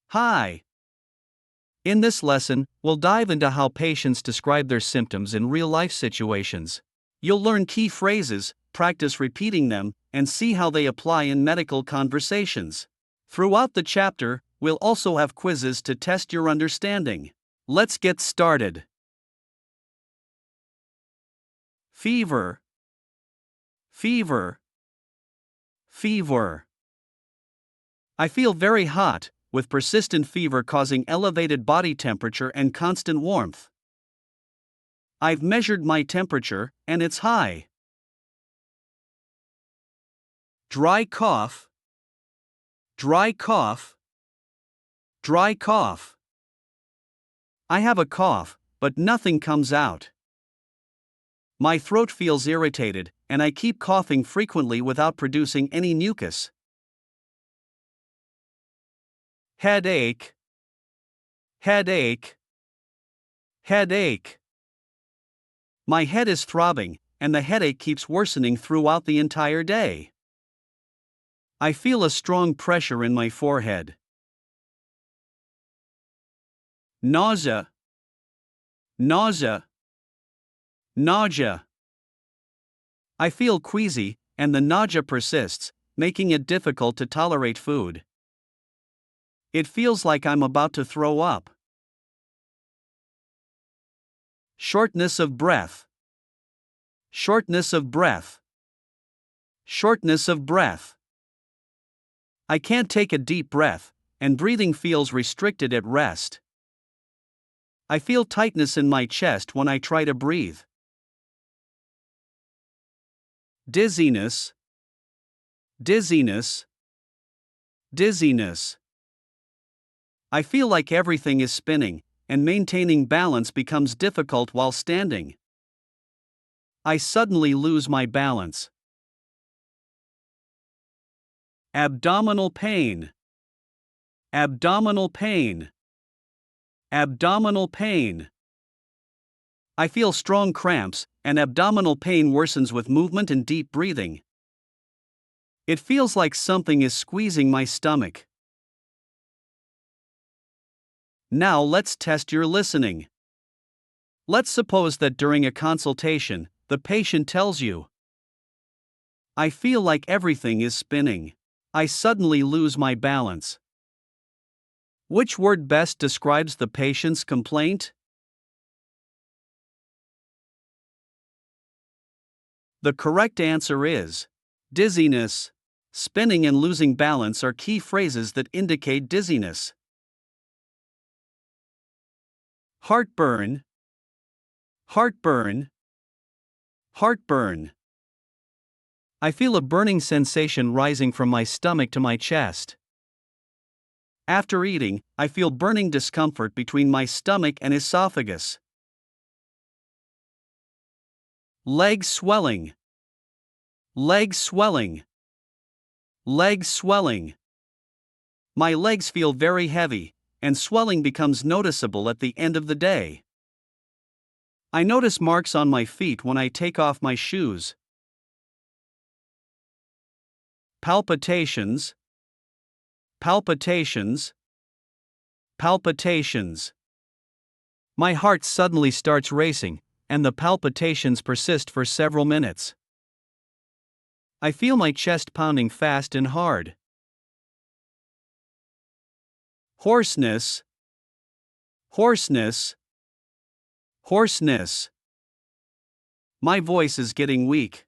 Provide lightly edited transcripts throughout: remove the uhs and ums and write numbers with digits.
Hi! In this lesson, we'll dive into how patients describe their symptoms in real life situations. You'll learn key phrases, practice repeating them, and see how they apply in medical conversations. Throughout the chapter, we'll also have quizzes to test your understanding. Let's get started. Fever. Fever. Fever. I feel very hot, with persistent fever causing elevated body temperature and constant warmth. I've measured my temperature, and it's high. Dry cough. Dry cough. Dry cough. I have a cough, but nothing comes out. My throat feels irritated, and I keep coughing frequently without producing any mucus. Headache. Headache. Headache. My head is throbbing, and the headache keeps worsening throughout the entire day. I feel a strong pressure in my forehead. Nausea. Nausea. Nausea. I feel queasy, and the nausea persists, making it difficult to tolerate food. It feels like I'm about to throw up. Shortness of breath. Shortness of breath. Shortness of breath. I can't take a deep breath, and breathing feels restricted at rest. I feel tightness in my chest when I try to breathe. Dizziness. Dizziness. Dizziness. I feel like everything is spinning, and maintaining balance becomes difficult while standing. I suddenly lose my balance. Abdominal pain. Abdominal pain. Abdominal pain. I feel strong cramps, and abdominal pain worsens with movement and deep breathing. It feels like something is squeezing my stomach. Now let's test your listening. Let's suppose that during a consultation, the patient tells you, "I feel like everything is spinning. I suddenly lose my balance." Which word best describes the patient's complaint? The correct answer is dizziness. Spinning and losing balance are key phrases that indicate dizziness. Heartburn. Heartburn. Heartburn. I feel a burning sensation rising from my stomach to my chest. After eating, I feel burning discomfort between my stomach and esophagus. Leg swelling. Leg swelling. Leg swelling. My legs feel very heavy, and swelling becomes noticeable at the end of the day. I notice marks on my feet when I take off my shoes. Palpitations. Palpitations. Palpitations. My heart suddenly starts racing, and the palpitations persist for several minutes. I feel my chest pounding fast and hard. Hoarseness. Hoarseness. Hoarseness. My voice is getting weak.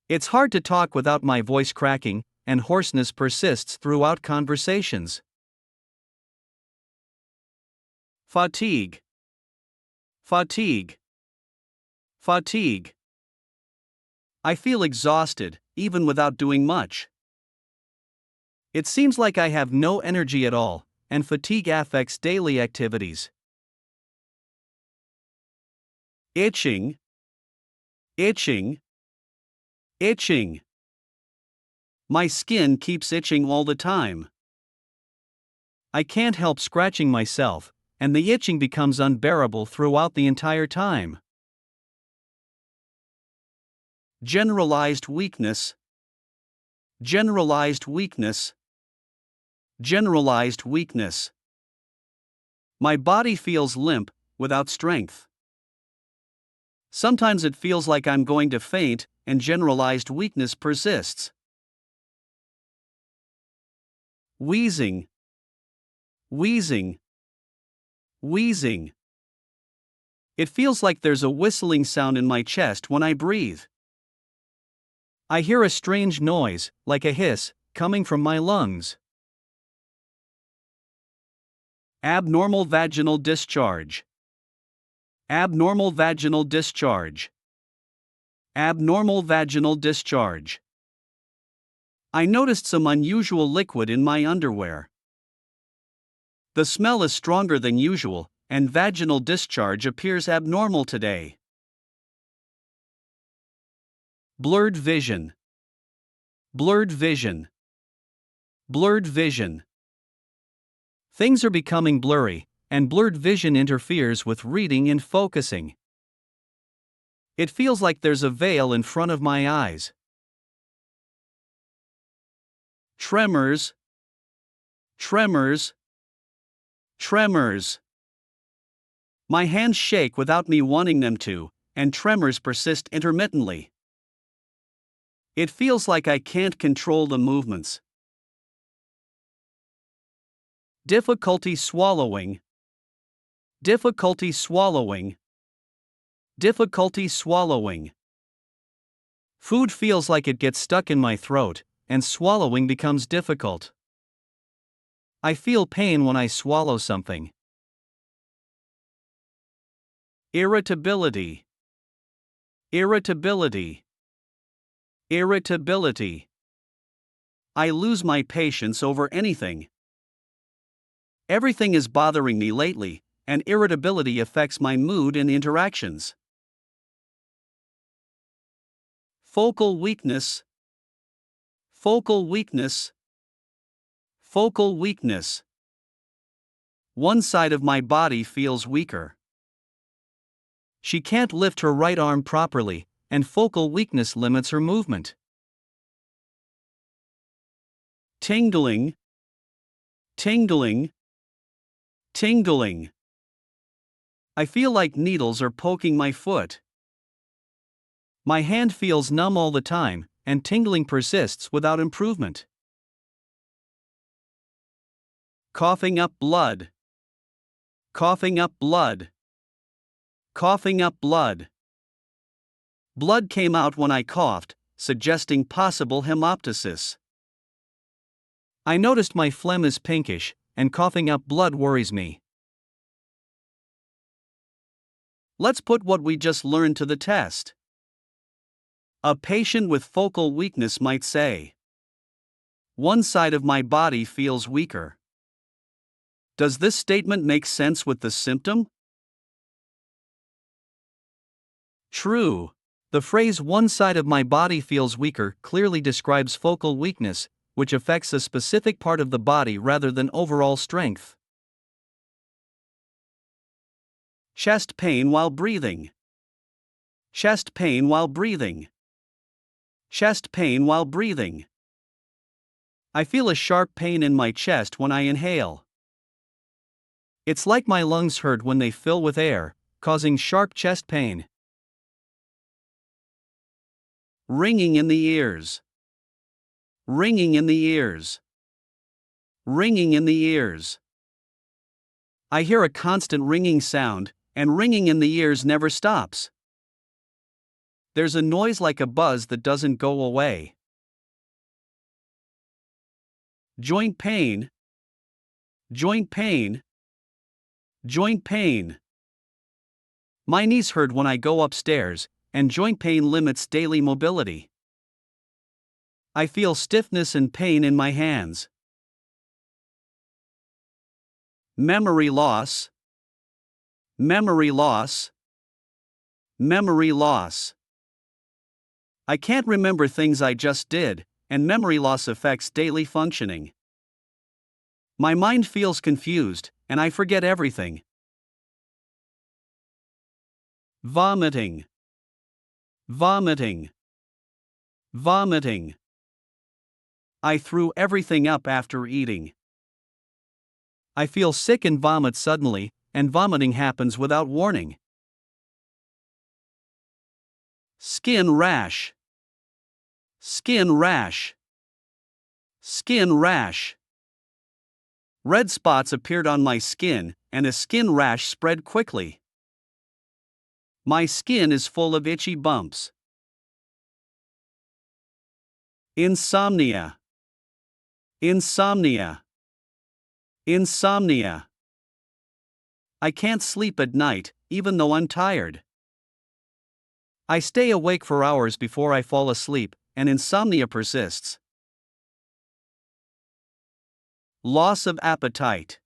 It's hard to talk without my voice cracking, and hoarseness persists throughout conversations. Fatigue. Fatigue. Fatigue. I feel exhausted, even without doing much. It seems like I have no energy at all, and fatigue affects daily activities. Itching. Itching. Itching. My skin keeps itching all the time. I can't help scratching myself, and the itching becomes unbearable throughout the entire time. Generalized weakness. Generalized weakness. Generalized weakness. My body feels limp, without strength. Sometimes it feels like I'm going to faint, and generalized weakness persists. Wheezing. Wheezing. Wheezing. It feels like there's a whistling sound in my chest when I breathe. I hear a strange noise, like a hiss, coming from my lungs. Abnormal vaginal discharge. Abnormal vaginal discharge. Abnormal vaginal discharge. I noticed some unusual liquid in my underwear. The smell is stronger than usual, and vaginal discharge appears abnormal today. Blurred vision. Blurred vision. Blurred vision. Things are becoming blurry, and blurred vision interferes with reading and focusing. It feels like there's a veil in front of my eyes. Tremors. Tremors. Tremors. My hands shake without me wanting them to, and tremors persist intermittently. It feels like I can't control the movements. Difficulty swallowing. Difficulty swallowing. Difficulty swallowing. Food feels like it gets stuck in my throat, and swallowing becomes difficult. I feel pain when I swallow something. Irritability. Irritability. Irritability. I lose my patience over anything. Everything is bothering me lately, and irritability affects my mood and interactions. Focal weakness. Focal weakness. Focal weakness. One side of my body feels weaker. She can't lift her right arm properly, and focal weakness limits her movement. Tingling. Tingling. Tingling. I feel like needles are poking my foot. My hand feels numb all the time, and tingling persists without improvement. Coughing up blood. Coughing up blood. Coughing up blood. Blood came out when I coughed, suggesting possible hemoptysis. I noticed my phlegm is pinkish, and coughing up blood worries me. Let's put what we just learned to the test. A patient with focal weakness might say, "One side of my body feels weaker." Does this statement make sense with the symptom? True. The phrase "one side of my body feels weaker" clearly describes focal weakness, which affects a specific part of the body rather than overall strength. Chest pain while breathing. Chest pain while breathing. Chest pain while breathing. I feel a sharp pain in my chest when I inhale. It's like my lungs hurt when they fill with air, causing sharp chest pain. Ringing in the ears. Ringing in the ears. Ringing in the ears. I hear a constant ringing sound, and ringing in the ears never stops. There's a noise like a buzz that doesn't go away. Joint pain. Joint pain. Joint pain. My knees hurt when I go upstairs, and joint pain limits daily mobility. I feel stiffness and pain in my hands. Memory loss. Memory loss. Memory loss. I can't remember things I just did, and memory loss affects daily functioning. My mind feels confused, and I forget everything. Vomiting. Vomiting. Vomiting. I threw everything up after eating. I feel sick and vomit suddenly, and vomiting happens without warning. Skin rash. Skin rash. Skin rash. Red spots appeared on my skin, and a skin rash spread quickly. My skin is full of itchy bumps. Insomnia. Insomnia. Insomnia. I can't sleep at night, even though I'm tired. I stay awake for hours before I fall asleep, and insomnia persists. Loss of appetite.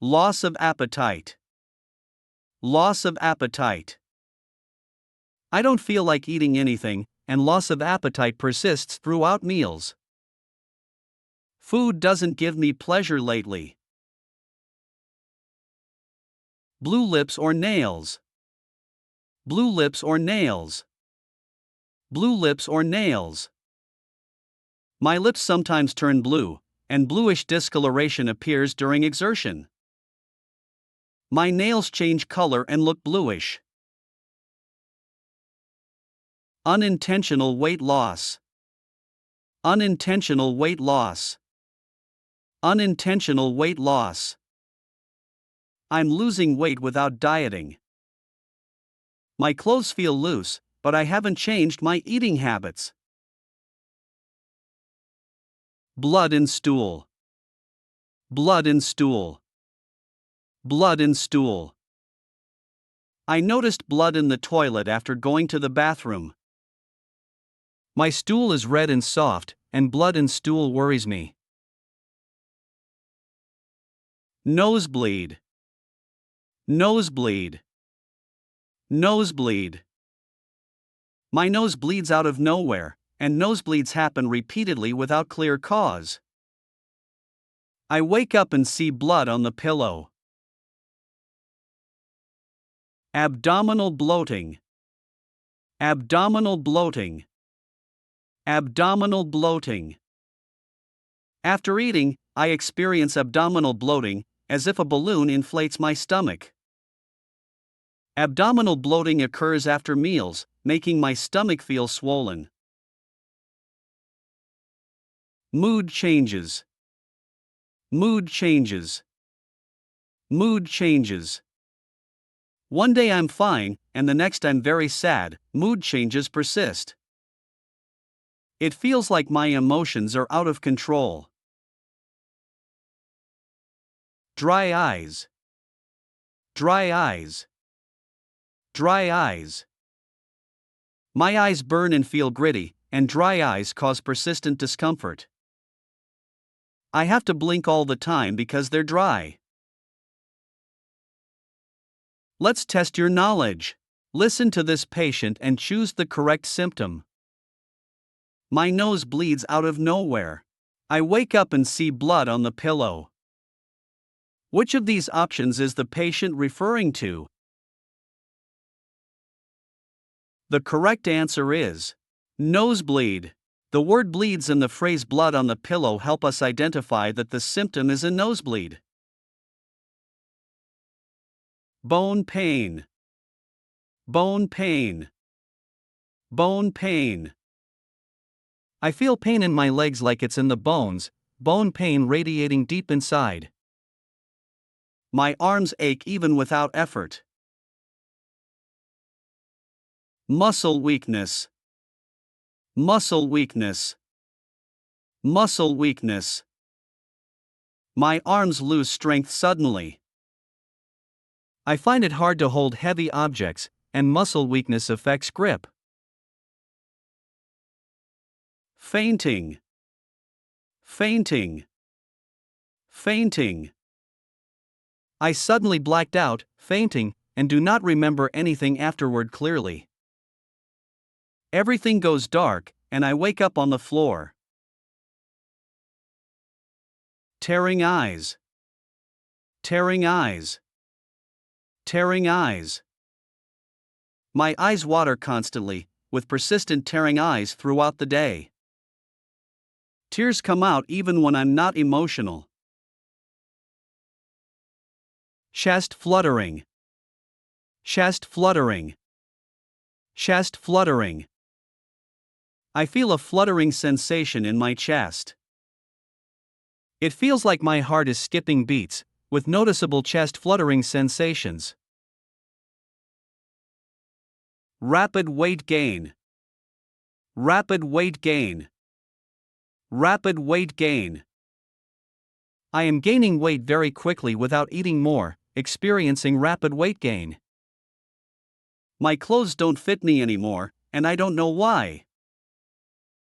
Loss of appetite. Loss of appetite. I don't feel like eating anything, and loss of appetite persists throughout meals. Food doesn't give me pleasure lately. Blue lips or nails. Blue lips or nails. Blue lips or nails. My lips sometimes turn blue, and bluish discoloration appears during exertion. My nails change color and look bluish. Unintentional weight loss. Unintentional weight loss. Unintentional weight loss. I'm losing weight without dieting. My clothes feel loose, but I haven't changed my eating habits. Blood in stool. Blood in stool. Blood in stool. I noticed blood in the toilet after going to the bathroom. My stool is red and soft, and blood in stool worries me. Nosebleed. Nosebleed. Nosebleed. My nose bleeds out of nowhere, and nosebleeds happen repeatedly without clear cause. I wake up and see blood on the pillow. Abdominal bloating. Abdominal bloating. Abdominal bloating. After eating, I experience abdominal bloating, as if a balloon inflates my stomach. Abdominal bloating occurs after meals, making my stomach feel swollen. Mood changes. Mood changes. Mood changes. One day I'm fine, and the next I'm very sad. Mood changes persist. It feels like my emotions are out of control. Dry eyes. Dry eyes. Dry eyes. My eyes burn and feel gritty, and dry eyes cause persistent discomfort. I have to blink all the time because they're dry. Let's test your knowledge. Listen to this patient and choose the correct symptom. My nose bleeds out of nowhere. I wake up and see blood on the pillow. Which of these options is the patient referring to? The correct answer is nosebleed. The word bleeds and the phrase blood on the pillow help us identify that the symptom is a nosebleed. Bone pain. Bone pain. Bone pain. I feel pain in my legs like it's in the bones, bone pain radiating deep inside. My arms ache even without effort. Muscle weakness. Muscle weakness. Muscle weakness. My arms lose strength suddenly. I find it hard to hold heavy objects, and muscle weakness affects grip. Fainting. Fainting. Fainting. I suddenly blacked out, fainting, and do not remember anything afterward clearly. Everything goes dark, and I wake up on the floor. Tearing eyes. Tearing eyes. Tearing eyes. My eyes water constantly, with persistent tearing eyes throughout the day. Tears come out even when I'm not emotional. Chest fluttering. Chest fluttering. Chest fluttering. I feel a fluttering sensation in my chest. It feels like my heart is skipping beats, with noticeable chest fluttering sensations. Rapid weight gain. Rapid weight gain. Rapid weight gain. I am gaining weight very quickly without eating more, experiencing rapid weight gain. My clothes don't fit me anymore, and I don't know why.